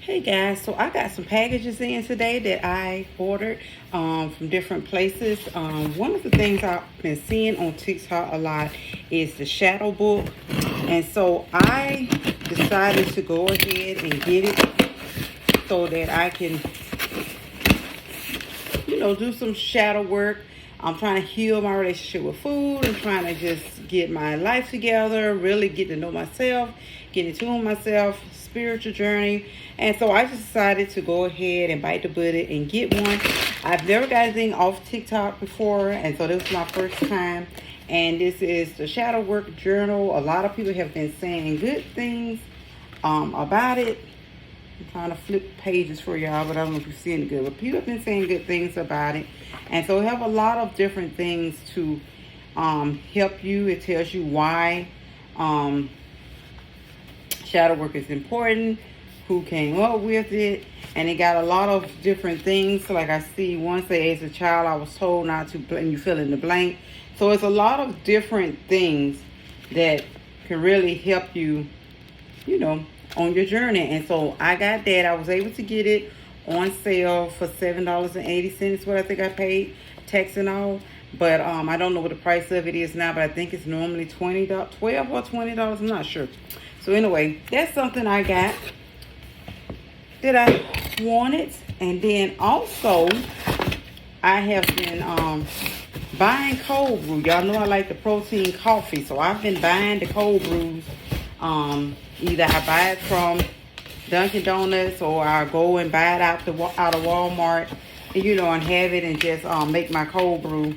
Hey guys, so I got some packages in today that I ordered from different places. One of the things I've been seeing on TikTok a lot is the shadow book. And so I decided to go ahead and get it so that I can, do some shadow work. I'm trying to heal my relationship with food. I'm trying to just get my life together, really get to know myself, get in tune with myself, spiritual journey. And so I just decided to go ahead and bite the bullet and get one. I've never got anything off TikTok before, and so this is my first time. And this is the Shadow Work Journal. A lot of people have been saying good things about it. I'm trying to flip pages for y'all, but I don't know if you're seeing it good. But people have been saying good things about it. And so we have a lot of different things to help you. It tells you why shadow work is important, who came up with it, and it got a lot of different things. So like I see one say, as a child, I was told not to, and you fill in the blank. So it's a lot of different things that can really help you, on your journey. And so I got that. I was able to get it on sale for $7.80, what I think I paid, tax and all. But I don't know what the price of it is now, but I think it's normally $12 or $20. I'm not sure. So anyway, that's something I got that I wanted. And then also, I have been buying cold brew. Y'all know I like the protein coffee, so I've been buying the cold brews. Either I buy it from Dunkin' Donuts, or I go and buy it out of Walmart, and have it and just make my cold brew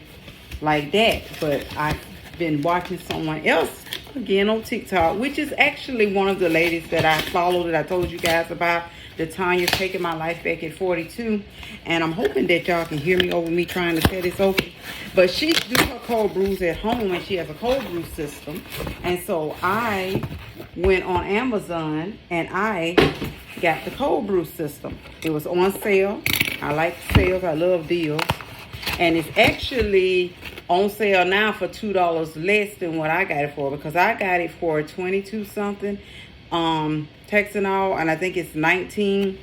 like that. But I've been watching someone else again on TikTok, which is actually one of the ladies that I follow that I told you guys about, the Tanya's Taking My Life Back at 42. And I'm hoping that y'all can hear me over me trying to set this open. But she do her cold brews at home, and she has a cold brew system. And so I went on Amazon and I got the cold brew system. It was on sale. I like sales. I love deals. And it's actually on sale now for $2 less than what I got it for, because I got it for 22 something, tax and all, and I think it's $19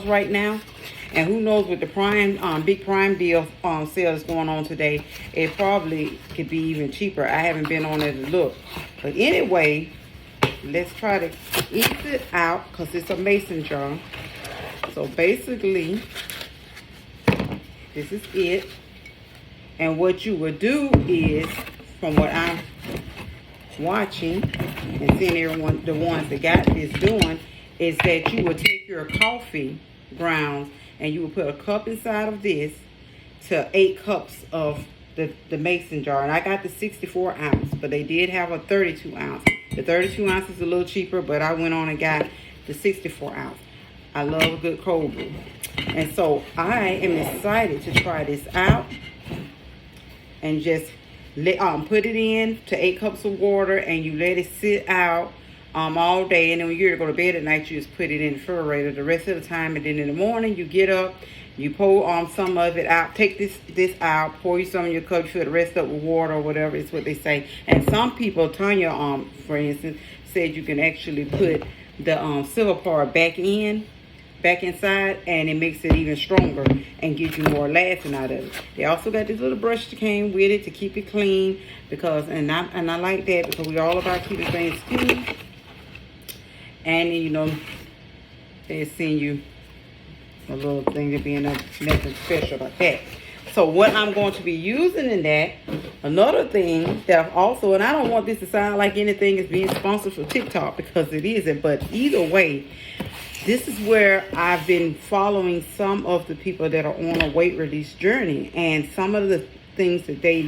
right now. And who knows, with the Prime, big Prime deal sale that's going on today, it probably could be even cheaper. I haven't been on it to look. But anyway, let's try to ease it out, because it's a mason jar. So basically, this is it. And what you would do is, from what I'm watching and seeing everyone, the ones that got this doing, is that you would take your coffee grounds and you would put a cup inside of this to 8 cups of the mason jar. And I got the 64 ounce, but they did have a 32 ounce. The 32 ounce is a little cheaper, but I went on and got the 64 ounce. I love a good cold brew. And so I am excited to try this out. And just put it in to 8 cups of water, and you let it sit out all day. And then when you're to go to bed at night, you just put it in the refrigerator the rest of the time. And then in the morning, you get up, you pour some of it out. Take this out, pour you some in your cup, you fill the rest up with water or whatever is what they say. And some people, Tanya, for instance, said you can actually put the silver part back inside, and it makes it even stronger and gives you more lasting out of it. They also got this little brush that came with it to keep it clean, because and I like that, because we're all about keeping things clean. And they send you a little thing to be nothing special about that. So what I'm going to be using in that, another thing that I've also, and I don't want this to sound like anything is being sponsored for TikTok, because it isn't, but either way, this is where I've been following some of the people that are on a weight release journey, and some of the things that they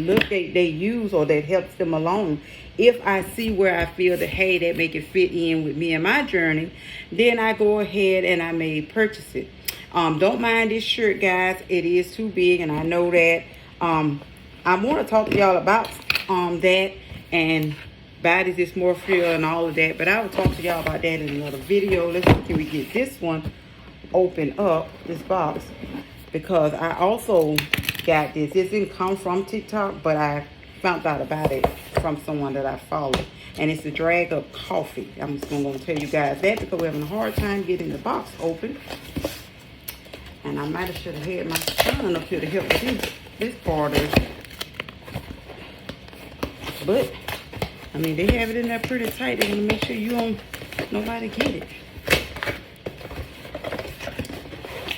use, or that helps them along. If I see where I feel that, hey, that make it fit in with me and my journey, then I go ahead and I may purchase it. Don't mind this shirt, guys. It is too big, and I know that. I want to talk to y'all about that, and body dysmorphia and all of that, but I will talk to y'all about that in another video. Let's see, can we get this one open up, this box, because I also got this. This didn't come from TikTok, but I found out about it from someone that I follow. And it's the DragUp coffee. I'm just going to tell you guys that because we're having a hard time getting the box open. And I might have should have had my son up here to help with this part of it. But, I mean, they have it in there pretty tight. They want to make sure you don't, nobody get it.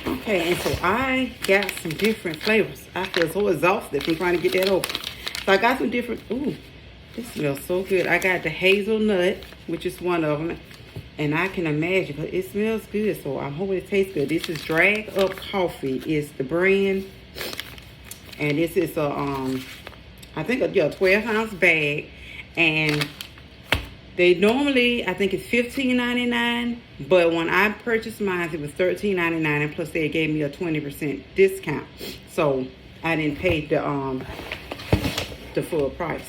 Okay, and so I got some different flavors. I feel so exhausted from trying to get that open. So I got some different, ooh, this smells so good. I got the hazelnut, which is one of them. And I can imagine, because it smells good, so I hope it tastes good. This is DragUp Coffee is the brand. And this is a, I think a 12-ounce bag. And they normally, I think it's $15.99. But when I purchased mine, it was $13.99. And plus they gave me a 20% discount. So I didn't pay the full price.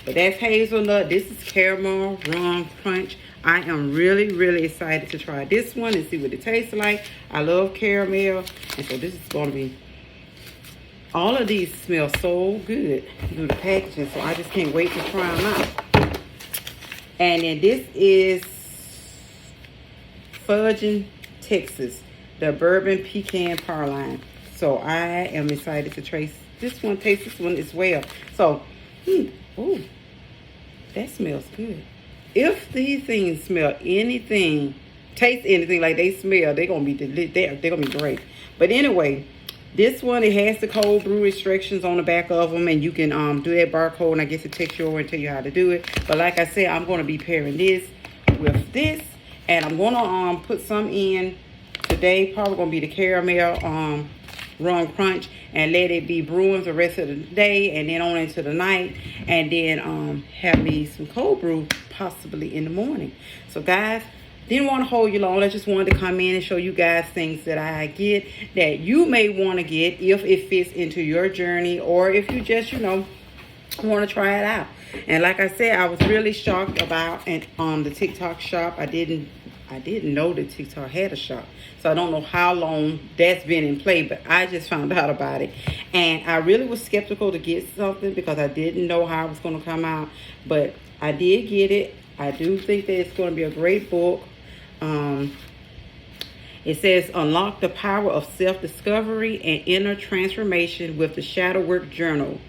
But that's hazelnut. This is caramel rum crunch. I am really, really excited to try this one and see what it tastes like. I love caramel. And so this is going to be, all of these smell so good through the packaging. So I just can't wait to try them out. And then this is Fudging Texas, the bourbon pecan praline. So I am excited to taste this one as well. So, ooh, that smells good. If these things smell anything, taste anything like they smell, they're gonna be they're gonna be great. But anyway, this one, it has the cold brew restrictions on the back of them, and you can do that barcode, and I guess it takes you over and tell you how to do it. But like I said, I'm gonna be pairing this with this, and I'm gonna put some in today. Probably gonna be the caramel rum crunch, and let it be brewing the rest of the day and then on into the night, and then have me some cold brew possibly in the morning. So guys, didn't want to hold you long. I just wanted to come in and show you guys things that I get that you may want to get if it fits into your journey, or if you just, you know, want to try it out. And like I said, I was really shocked about the TikTok shop. I didn't know that TikTok had a shop. So I don't know how long that's been in play, but I just found out about it. And I really was skeptical to get something because I didn't know how it was going to come out. But I did get it. I do think that it's going to be a great book. It says, unlock the power of self-discovery and inner transformation with the Shadow Work Journal.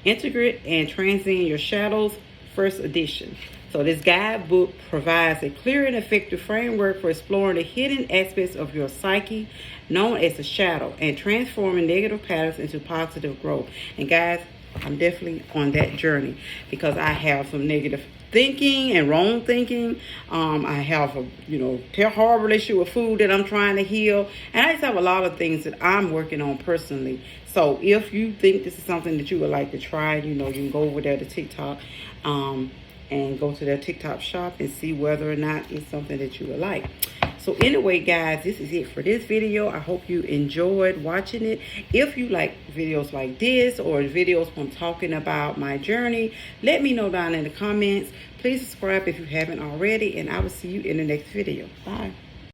Integrate and transcend your shadows, first edition. So this guidebook provides a clear and effective framework for exploring the hidden aspects of your psyche, known as the shadow, and transforming negative patterns into positive growth. And guys, I'm definitely on that journey because I have some negative thinking and wrong thinking. I have a horrible relationship with food that I'm trying to heal, and I just have a lot of things that I'm working on personally. So if you think this is something that you would like to try, you can go over there to TikTok and go to their TikTok shop and see whether or not it's something that you would like. So anyway, guys, this is it for this video. I hope you enjoyed watching it. If you like videos like this or videos from talking about my journey, let me know down in the comments. Please subscribe if you haven't already, and I will see you in the next video. Bye.